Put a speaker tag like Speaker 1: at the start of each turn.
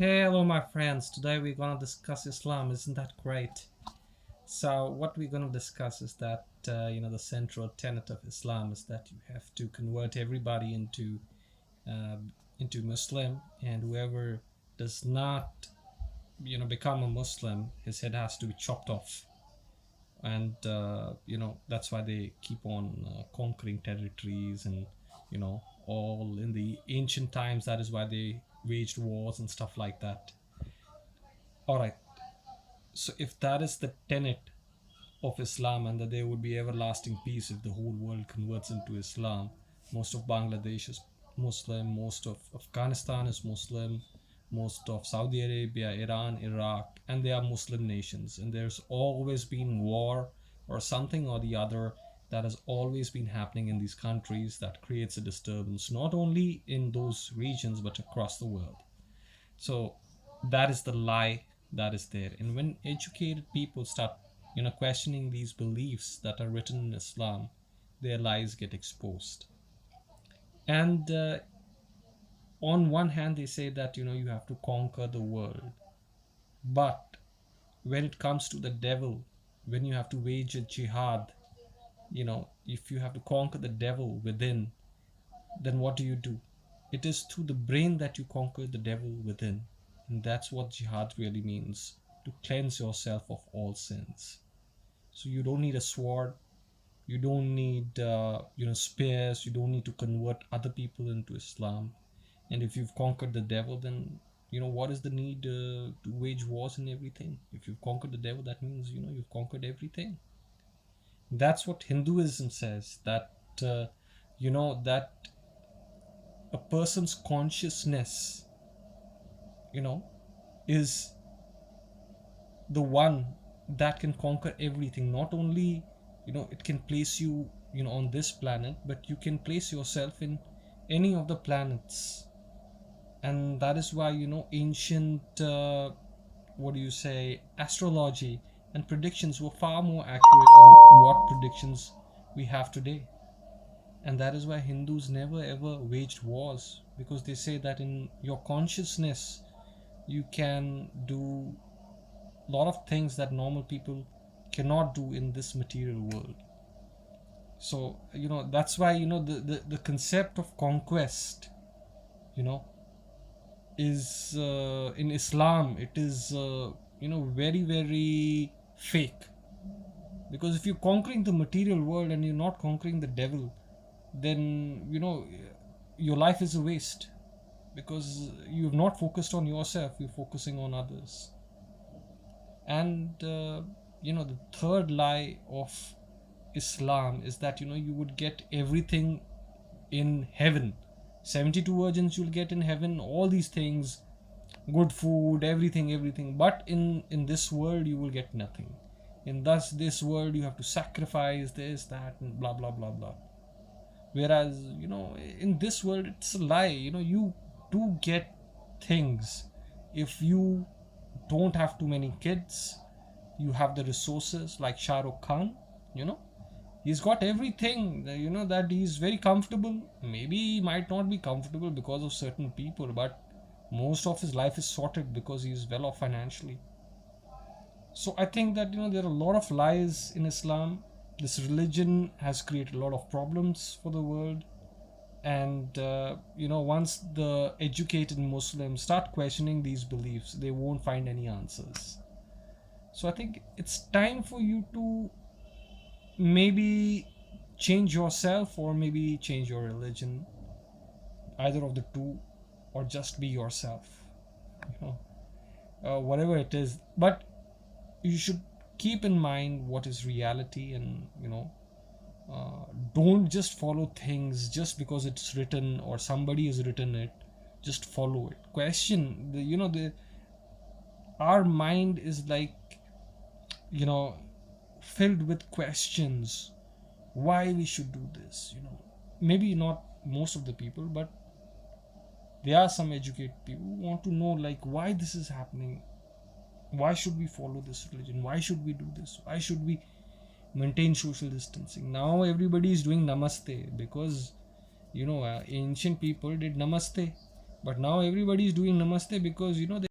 Speaker 1: Hey, hello, my friends. Today we're gonna discuss Islam. Isn't that great? So, what we're gonna discuss is that the central tenet of Islam is that you have to convert everybody uh, into Muslim, and whoever does not, become a Muslim, his head has to be chopped off. And that's why they keep on conquering territories, and all in the ancient times. That is why they waged wars and stuff like that. All right. So if that is the tenet of Islam, and that there would be everlasting peace if the whole world converts into Islam, most of Bangladesh is Muslim, most of Afghanistan is Muslim, most of Saudi Arabia, Iran, Iraq, and they are Muslim nations. And there's always been war or something or the other that has always been happening in these countries that creates a disturbance, not only in those regions but across the world. So that is the lie that is there. And when educated people start, questioning these beliefs that are written in Islam, their lies get exposed. And on one hand, they say that you have to conquer the world, but when it comes to the devil, when you have to wage a jihad, if you have to conquer the devil within, then what do? It is through the brain that you conquer the devil within. And that's what jihad really means, to cleanse yourself of all sins. So you don't need a sword, you don't need spears, you don't need to convert other people into Islam. And if you've conquered the devil, then what is the need to wage wars and everything? If you've conquered the devil, that means you've conquered everything. That's what Hinduism says, that that a person's consciousness you know is the one that can conquer everything. Not only it can place you on this planet, but you can place yourself in any of the planets. And that is why ancient what do you say astrology and predictions were far more accurate than what predictions we have today. And that is why Hindus never ever waged wars, because they say that in your consciousness you can do a lot of things that normal people cannot do in this material world. So that's why the concept of conquest you know is in Islam, it is very very fake. Because if you're conquering the material world and you're not conquering the devil, then your life is a waste, because you've not focused on yourself, you're focusing on others. And the third lie of Islam is that you would get everything in heaven. 72 virgins you'll get in heaven, all these things, good food, everything. But in this world you will get nothing. In thus this world you have to sacrifice this, that, and blah blah blah blah. Whereas in this world it's a lie. You do get things. If you don't have too many kids, you have the resources, like Shah Rukh Khan. you know he's got everything, that he's very comfortable. Maybe he might not be comfortable because of certain people, but most of his life is sorted because he's well off financially. So I think that there are a lot of lies in Islam. This religion has created a lot of problems for the world. And once the educated Muslims start questioning these beliefs, they won't find any answers. So I think it's time for you to maybe change yourself, or maybe change your religion, either of the two, or just be yourself. you know Whatever it is. But you should keep in mind what is reality, and don't just follow things just because it's written or somebody has written it. Just follow it. Question the our mind is like you know filled with questions, why we should do this. Maybe not most of the people, but there are some educated people who want to know, like, why this is happening. Why should we follow this religion? Why should we do this? Why should we maintain social distancing? Now everybody is doing Namaste, because ancient people did Namaste, but now everybody is doing Namaste because they